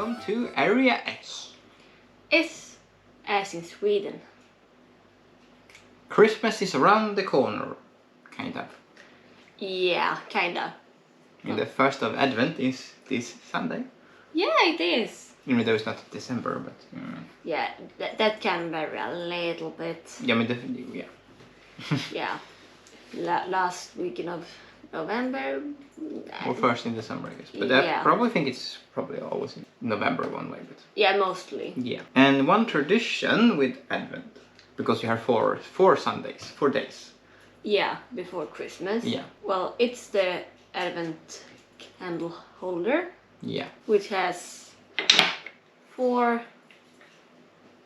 welcome to Area S. S as in Sweden. Christmas is around the corner, kind of. Yeah, kinda. And the first of Advent is this Sunday. Yeah, it is. Even though it's not December, but... Yeah, that can vary a little bit. Yeah, I mean, definitely, yeah. Yeah. Last weekend of November. Or first in December, I guess. But I probably think it's probably always in November one way. But yeah, mostly. Yeah. And one tradition with Advent, because you have four Sundays, 4 days. Yeah, before Christmas. Yeah. Well, it's the Advent candle holder. Yeah. Which has 4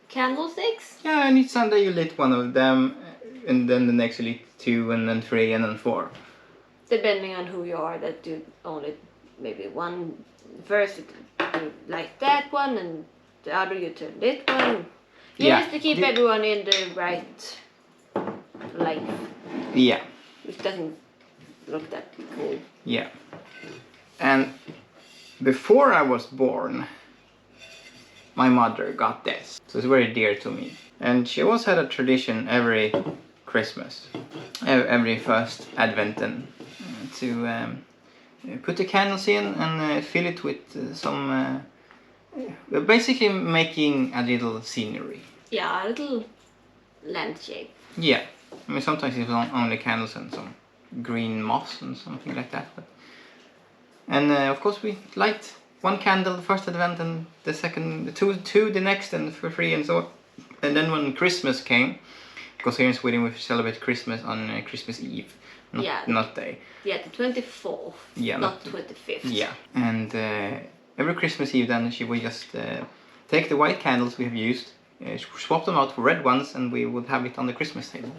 candlesticks. Yeah, and each Sunday you lit one of them, and then the next you lit 2, and then 3, and then 4. Depending on who you are, that do only maybe one. First you light that one, and the other you turn this one. Just to keep everyone in the right light. Yeah. Which doesn't look that cool. Yeah. And before I was born, my mother got this. So it's very dear to me. And she always had a tradition every Christmas, every first Advent, and to put the candles in and fill it with some, basically making a little scenery. Yeah, a little landscape. Yeah, I mean sometimes it's only candles and some green moss and something like that. But and of course we light one candle the first Advent and the second, two the next, and for 3 and so on. And then when Christmas came, because here in Sweden we celebrate Christmas on Christmas Eve, not day. Yeah, the 24th. Yeah, not 25th. Yeah, and every Christmas Eve then she would just take the white candles we have used, swap them out for red ones, and we would have it on the Christmas table.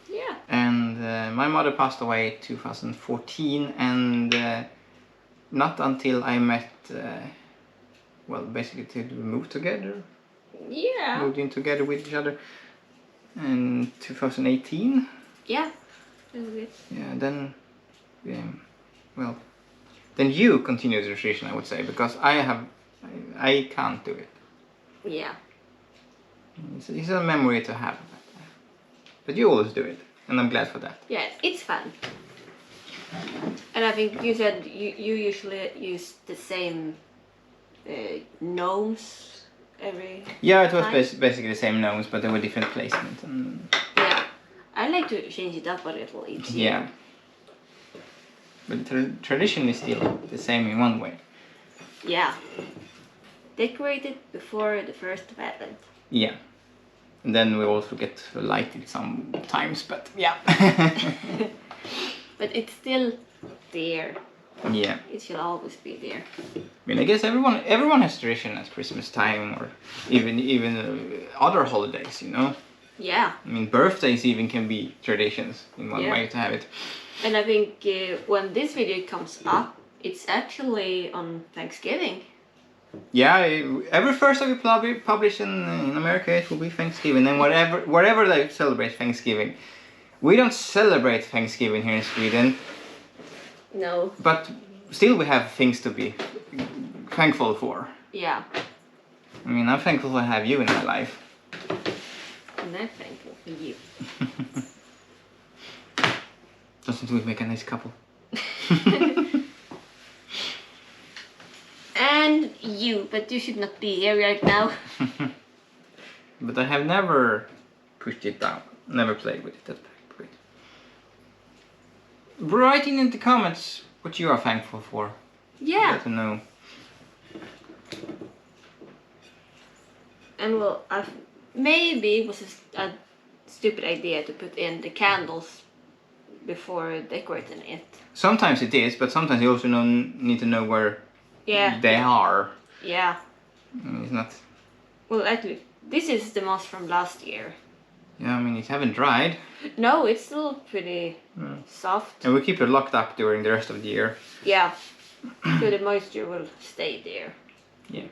Yeah. And my mother passed away in 2014, and not until I met, well, basically we moved together. Yeah. Moved in together with each other in 2018. Yeah. Really. Yeah, then, well, then you continue the tradition, I would say, because I can't do it. Yeah. It's a memory to have. But you always do it, and I'm glad for that. Yeah, it's fun. And I think you said you usually use the same gnomes every Yeah, it was time? basically the same gnomes, but there were different placements. And yeah, I like to change it up a little each year. Yeah. But the tradition is still the same in one way. Yeah. Decorate it before the first of Advent. Yeah. And then we also get to light it sometimes, but yeah. But it's still there. Yeah. It should always be there. I mean, I guess everyone has tradition at Christmas time, or even other holidays, you know. Yeah. I mean, birthdays even can be traditions in one way to have it. And I think when this video comes up, it's actually on Thanksgiving. Yeah, every first of you publish in America, it will be Thanksgiving, and wherever they celebrate Thanksgiving. We don't celebrate Thanksgiving here in Sweden. No. But still we have things to be thankful for. Yeah. I mean, I'm thankful to have you in my life. And I'm thankful for you. Doesn't we make a nice couple? And you, but you should not be here right now. But I have never pushed it down. Never played with it that great. Write in the comments what you are thankful for. Yeah. Let me know. And well, maybe it was a stupid idea to put in the candles before decorating it. Sometimes it is, but sometimes you also need to know where they are. Yeah. It's not... Well, actually, this is the moss from last year. Yeah, I mean, it haven't dried. No, it's still pretty soft. And we keep it locked up during the rest of the year. Yeah. So the moisture will stay there. Yeah.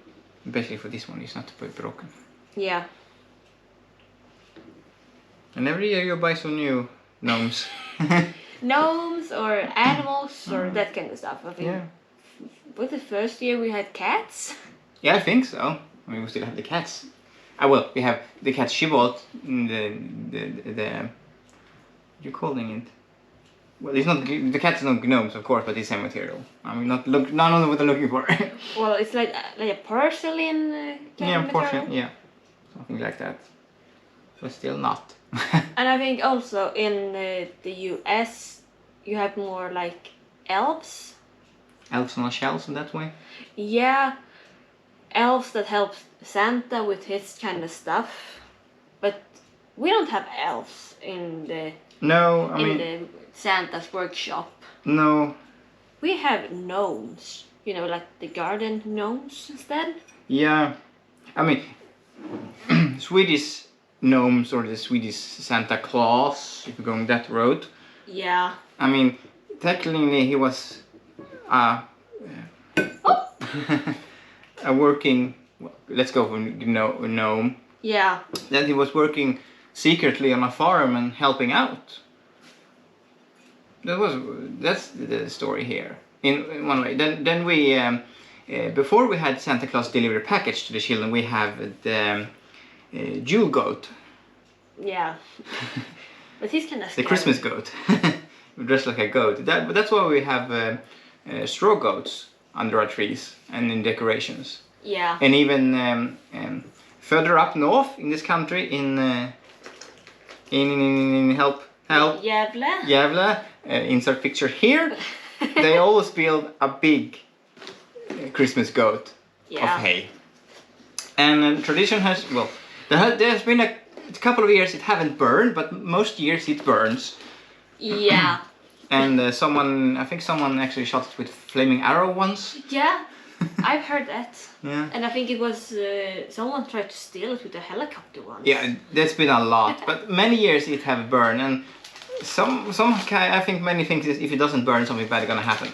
Especially for this one, it's not to be broken. Yeah. And every year you buy some new gnomes. Gnomes or animals or that kind of stuff. I think. Yeah. But the first year we had cats. Yeah, I think so. I mean, we still have the cats. Well, we have the cats she bought. What you calling it? Well, it's not the cats are not gnomes, of course, but it's same material. I mean, none of what I'm looking for. Well, it's like a porcelain Yeah, material. portion. Yeah, something like that. But still not. And I think also in the US, you have more like elves. Elves on shelves in that way. Yeah, elves that help Santa with his kind of stuff. But we don't have elves in the No, I mean the Santa's workshop. no. We have gnomes. You know, like the garden gnomes instead. Yeah, I mean Swedish gnomes or the Swedish Santa Claus, if you're going that road. Yeah. I mean, technically he was a working. Let's go for gnome. Yeah. That he was working secretly on a farm and helping out. That's the story here in one way. Then we before we had Santa Claus deliver a package to the children, we have the Jule goat. Yeah. But he's kind of The Christmas goat. Dressed like a goat. That's why we have straw goats under our trees and in decorations. Yeah. And even further up north in this country, in help Gävle, insert picture here. They always build a big Christmas goat of hay. And tradition has there's been a couple of years it haven't burned, but most years it burns. Yeah. And I think someone actually shot it with flaming arrow once. Yeah, I've heard that. Yeah. And I think it was someone tried to steal it with a helicopter once. Yeah, that's been a lot, but many years it have burned, and I think many think if it doesn't burn, something bad is gonna happen.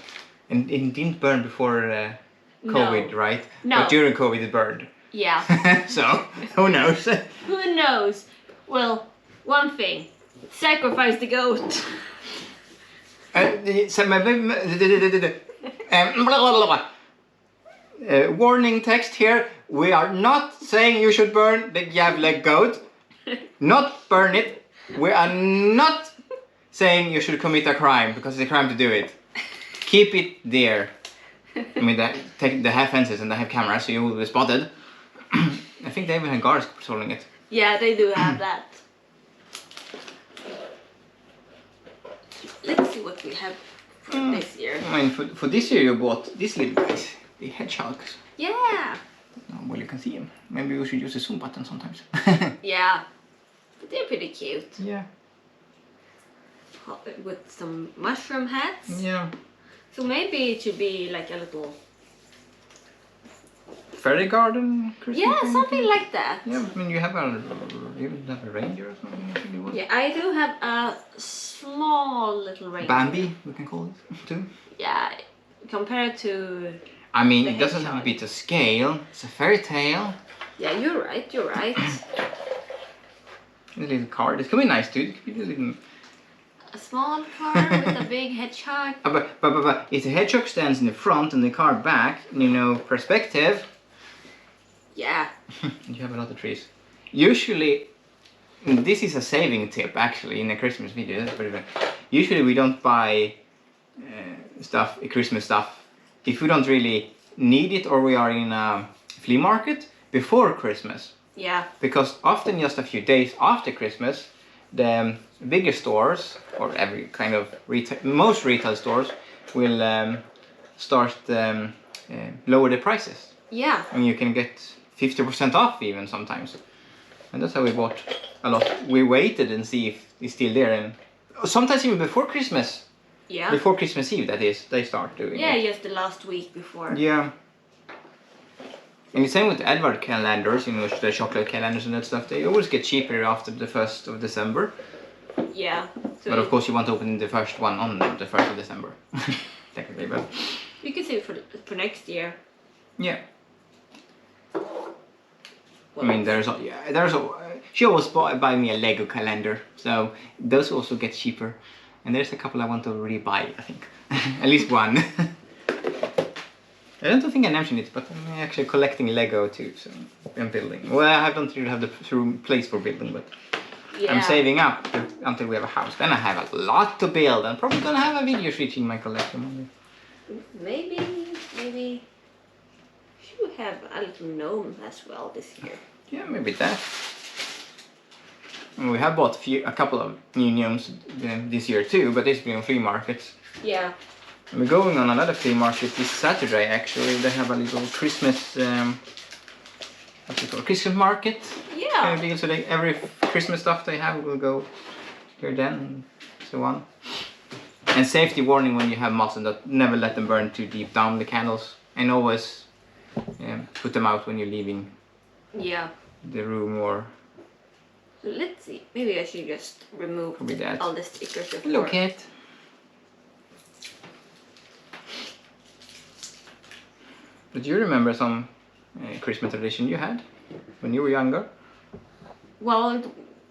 And it didn't burn before COVID, No. right? No. But during COVID it burned. Yeah. So who knows? Who knows? Well, one thing: sacrifice the goat. Warning text here. We are not saying you should burn the Gävle goat. Not burn it. We are not saying you should commit a crime because it's a crime to do it. Keep it there. I mean, they have fences and they have cameras, so you will be spotted. I think they even have guards patrolling it. Yeah, they do have that. Let's see what we have for this year. I mean, for this year you bought these little guys, the hedgehogs. Yeah. Well, you can see them. Maybe we should use the zoom button sometimes. Yeah. But they're pretty cute. Yeah. With some mushroom hats. Yeah. So maybe it should be like a little... Fairy garden Christmas. Yeah, something like that. Yeah, I mean you have a reindeer or something. I think it was. Yeah, I do have a small little reindeer. Bambi, we can call it too. Yeah, compared to... I mean, the it doesn't have to be to scale. It's a fairy tale. Yeah, you're right. A little card. It could be nice too. It could be a little... A small car with a big hedgehog. But if the hedgehog stands in the front and the car back, perspective. Yeah. You have a lot of trees. Usually, this is a saving tip actually in a Christmas video. That's pretty good. Usually we don't buy Christmas stuff, if we don't really need it or we are in a flea market before Christmas. Yeah. Because often just a few days after Christmas, the bigger stores or every kind of most retail stores will start lower the prices. Yeah. And you can get 50% off even sometimes. And that's how we bought a lot. We waited and see if it's still there, and sometimes even before Christmas. Yeah. Before Christmas Eve, that is, they start doing Yeah, it. just the last week before. Yeah. And the same with the Edward calendars, the chocolate calendars and that stuff. They always get cheaper after the 1st of December. Yeah. So But of course you want to open the first one on the 1st of December. Technically, but... You can save for next year. Yeah. I mean, she always buy me a Lego calendar, so those also get cheaper. And there's a couple I want to really buy, I think. At least one. I don't think I mentioned it, but I'm actually collecting Lego too, so I'm building. Well, I don't really have the place for building, but I'm saving up until we have a house. Then I have a lot to build, and probably gonna have a video sheet in my collection. Maybe should have a little gnome as well this year. Yeah, maybe that. And we have bought a couple of new gnomes this year too, but it's been on flea markets. Yeah. And we're going on another flea market this Saturday actually. They have a little Christmas, what's it called? Christmas market. Yeah. So every Christmas stuff they have will go here then, and so on. And safety warning when you have moths, and that never let them burn too deep down the candles, and always put them out when you're leaving. Yeah. The room or. So let's see. Maybe I should just remove all the stickers before. Look at. But do you remember some Christmas tradition you had when you were younger? Well,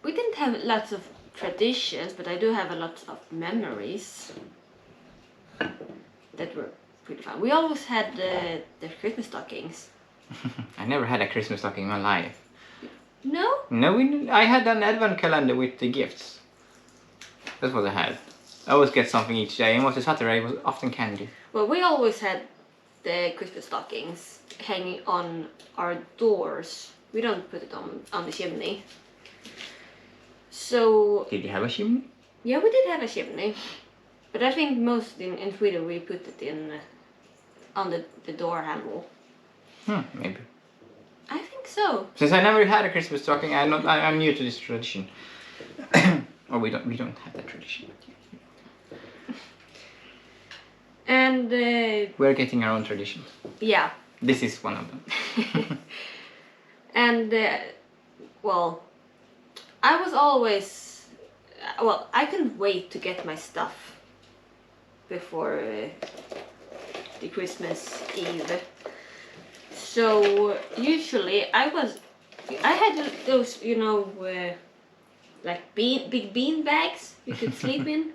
we didn't have lots of traditions, but I do have a lot of memories that were pretty fun. We always had the Christmas stockings. I never had a Christmas stocking in my life. No? No, I had an advent calendar with the gifts. That's what I had. I always get something each day, and what was Saturday was often candy. Well, we always had the Christmas stockings hanging on our doors. We don't put it on the chimney. So... Did you have a chimney? Yeah, we did have a chimney. But I think most in Sweden we put it on the door handle. Maybe. I think so. Since I never had a Christmas stocking, I'm new to this tradition. Or we don't have that tradition. And we're getting our own traditions. Yeah. This is one of them. And well, I was always I couldn't wait to get my stuff before the Christmas Eve. So usually I had those, you know, like big bean bags you could sleep in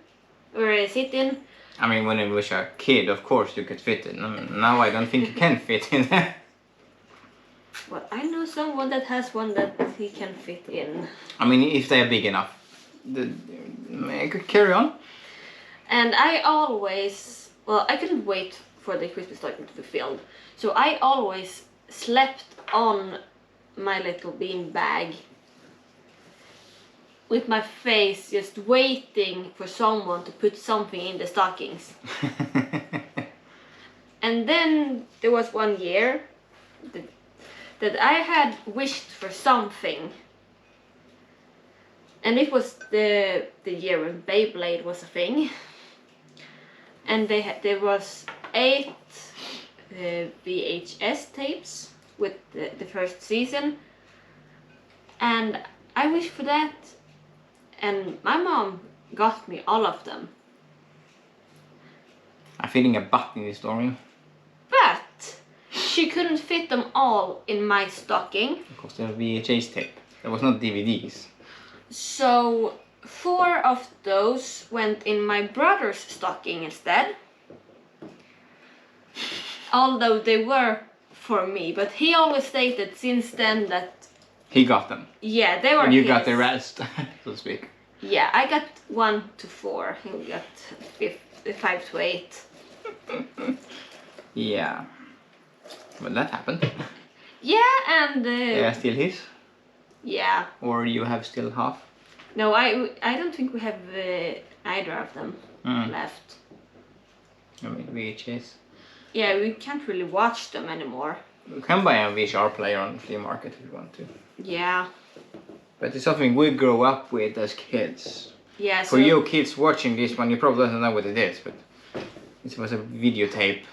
or sit in. I mean, when I was a kid, of course you could fit in. Now I don't think you can fit in there. Well, I know someone that has one that he can fit in. I mean, if they are big enough. I could carry on. And I always, I couldn't wait for the Christmas stocking to be filled. So I always slept on my little bean bag with my face just waiting for someone to put something in the stockings. And then there was one year that I had wished for something. And it was the year when Beyblade was a thing. And there was 8 VHS tapes with the first season. And I wished for that. And my mom got me all of them. I'm feeling a butt in this story. But she couldn't fit them all in my stocking. Because they were VHS tape. There was not DVDs. So 4 of those went in my brother's stocking instead. Although they were for me. But he always stated since then that he got them. Yeah, they were and you his. Got the rest, so to speak. Yeah, I got 1 to 4. He got 5 to 8. Yeah. Well, that happened. Yeah, and... They are still his? Yeah. Or you have still half? No, I don't think we have either of them left. I mean, VHS. Yeah, we can't really watch them anymore. You can buy a VCR player on the flea market if you want to. Yeah. But it's something we grow up with as kids. Yeah, For you kids watching this one, you probably don't know what it is, but it was a videotape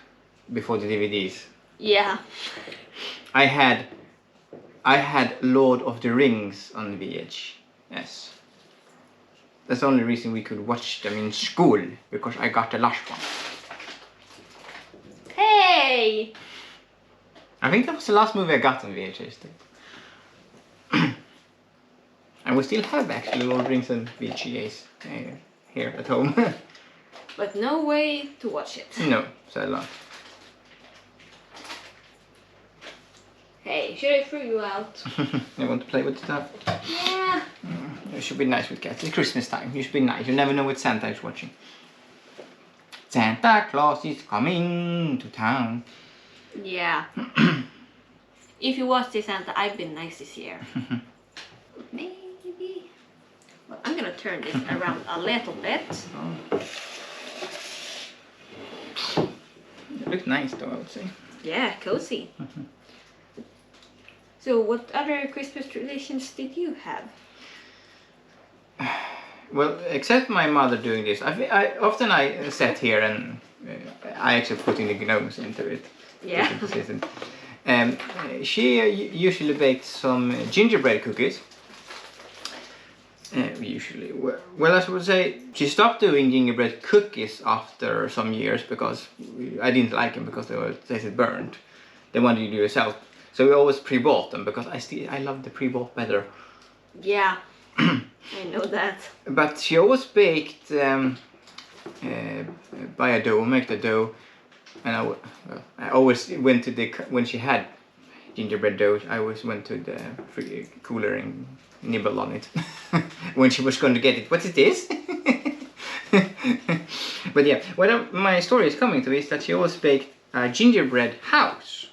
before the DVDs. Yeah. I had Lord of the Rings on VHS. That's the only reason we could watch them in school, because I got the last one. Hey! I think that was the last movie I got on VHS. And we still have actually Lord of the Rings and VHS here at home. But no way to watch it. No, so not. Hey, should I throw you out? You want to play with stuff? Yeah. You should be nice with cats. It's Christmas time. You should be nice. You never know what Santa is watching. Santa Claus is coming to town. Yeah. If you watch this, Santa, I've been nice this year. Maybe. Well, I'm gonna turn this around a little bit. Oh. It looks nice though, I would say. Yeah, cozy. So, what other Christmas traditions did you have? Well, except my mother doing this, I often sat here and I actually putting the gnomes into it. Yeah. She usually baked some gingerbread cookies. Usually, well, I would say she stopped doing gingerbread cookies after some years because I didn't like them because they tasted burnt. They wanted you to do yourself, so we always pre-bought them because I love the pre-bought better. Yeah, I know that. But she always baked by a dough, make the dough, and I always went to when she had gingerbread dough, I always went to the cooler and nibble on it when she was going to get it. What is this? But yeah, what my story is coming to is that she always baked a gingerbread house.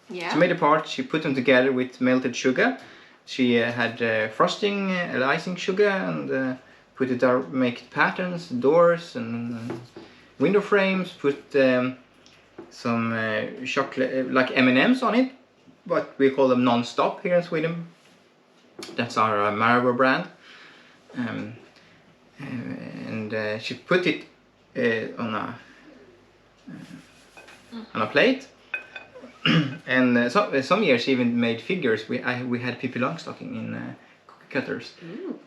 Yeah. She made a part, she put them together with melted sugar. She had frosting, icing sugar, and put it there, make patterns, doors, and window frames. Put some chocolate, like M&Ms on it, but we call them non-stop here in Sweden. That's our Marabou brand. And she put it on a plate. And some years she even made figures. We had Pippi Longstocking in cookie cutters.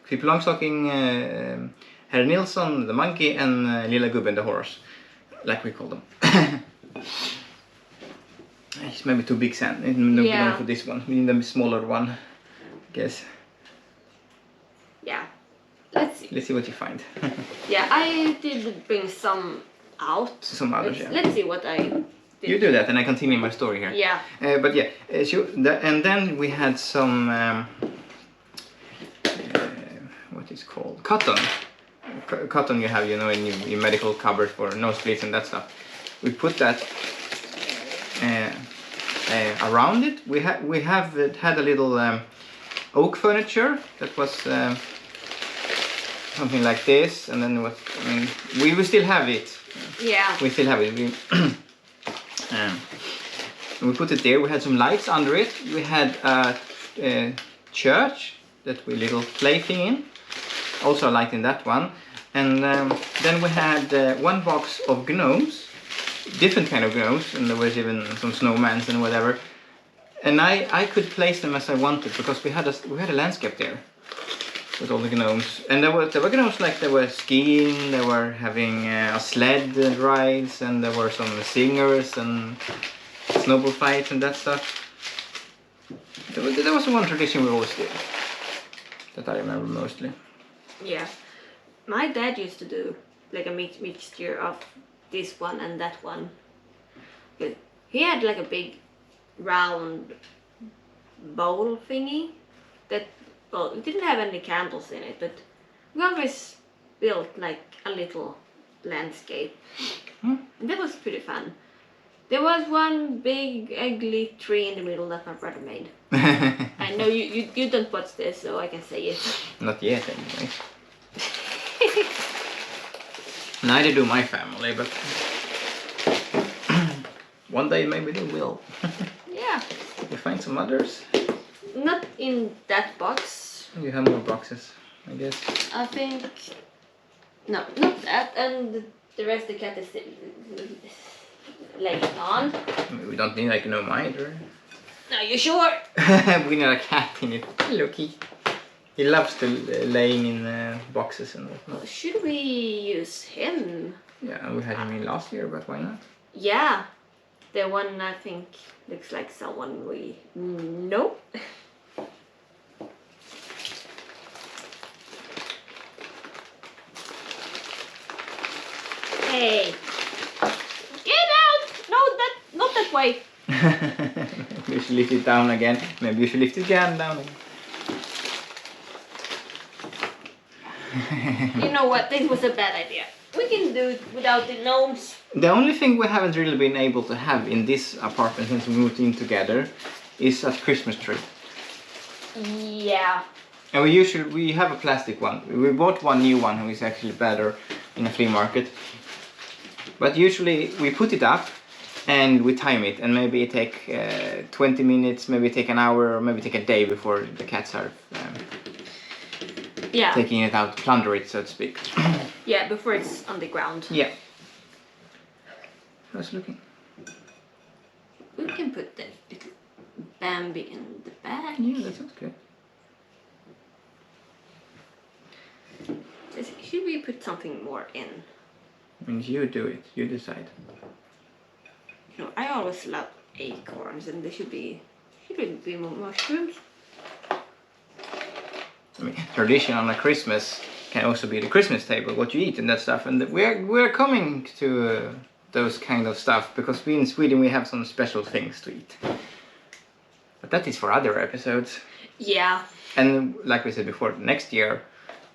Pippi Longstocking, Herr Nilsson, the monkey, and Lilla Gubben, the horse, like we call them. It's maybe too big sand. No, for this one. We need a smaller one, I guess. Yeah. Let's see. Let's see what you find. Yeah, I did bring some out. Some others, yeah. Let's see what I did. You do that, and I continue my story here. Yeah. But yeah, and then we had some what is called cotton. Cotton you have, in your medical cupboard for nosebleeds and that stuff. We put that around it. We have had a little oak furniture that was something like this, and then we will still have it. Yeah. We still have it. We put it there. We had some lights under it. We had a church that we little plaything in. Also a light in that one. And then we had one box of gnomes, different kind of gnomes, and there was even some snowmans and whatever. And I could place them as I wanted because we had a landscape there with all the gnomes. And there were gnomes like they were skiing, they were having a sled rides, and there were some singers and snowball fights and that stuff. There was one tradition we always did that I remember mostly. Yeah. My dad used to do like a mixture of this one and that one. He had like a big round bowl thingy that, well, it didn't have any candles in it, but we always built like a little landscape. And that was pretty fun. There was one big ugly tree in the middle that my brother made. I know you don't watch this, so I can say it. Not yet anyway. Neither do my family, but one day maybe they will. Yeah. You find some others? Not in that box. You have more boxes, I guess. I think... No, not that. And the rest the cat is laying on. We don't need like no either. Are you sure? We need a cat in it. Look, he loves to laying in boxes and whatnot. Well, should we use him? Yeah, we had him in last year, but why not? Yeah. The one I think looks like someone we know. Hey! Get out! No, not that way. You should lift it down again. Maybe you should lift it again down again. You know what? This was a bad idea. We can do it without the gnomes. The only thing we haven't really been able to have in this apartment since we moved in together is a Christmas tree. Yeah. And we have a plastic one. We bought one new one who is actually better in a flea market. But usually we put it up and we time it, and maybe it take 20 minutes, maybe take an hour, or maybe take a day before the cats are taking it out, plunder it, so to speak. Yeah, before it's on the ground. Yeah. How's it looking? We can put the little Bambi in the bag. Yeah, that sounds good. Should we put something more in? I mean, you do it. You decide. You know, I always love acorns, and there should be more mushrooms. I mean, tradition on a Christmas can also be the Christmas table, what you eat and that stuff. And we're coming to those kind of stuff because we in Sweden we have some special things to eat. But that is for other episodes. Yeah. And like we said before, next year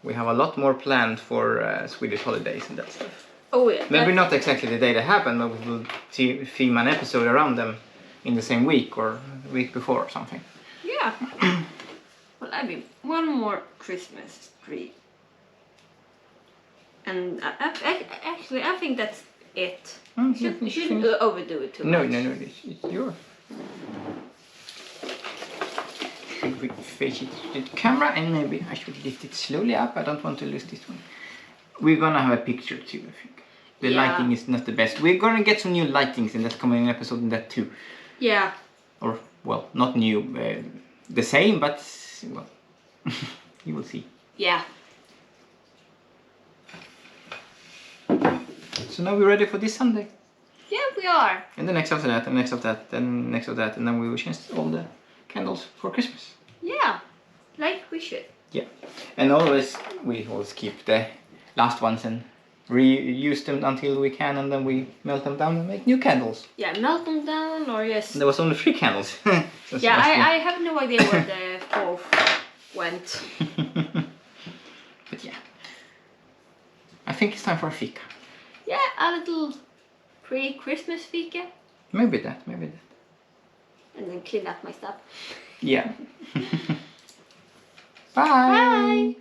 we have a lot more planned for Swedish holidays and that stuff. Oh yeah. Maybe not exactly the day they happen, but we will theme an episode around them in the same week or the week before or something. Yeah. Well, I mean, one more Christmas tree. And I think that's it. You shouldn't overdo it too much. No, it's yours. Should we face it to the camera, and maybe I should lift it slowly up. I don't want to lose this one. We're gonna have a picture too, I think. The lighting is not the best. We're gonna get some new lightings in that coming episode in that too. Yeah. Or, well, not new, the same, but, well, you will see. Yeah. So now we're ready for this Sunday. Yeah, we are. And the next after that, and next of that, and next of that, and then we will change all the candles for Christmas. Yeah, like we should. Yeah, and we always keep the last ones and reuse them until we can, and then we melt them down and make new candles. Yeah, melt them down, or yes. And there was only 3 candles. Yeah, I have no idea where the 4th went. But yeah, I think it's time for a fika. Yeah, a little pre-Christmas fika. Maybe that. And then clean up my stuff. Yeah. Bye.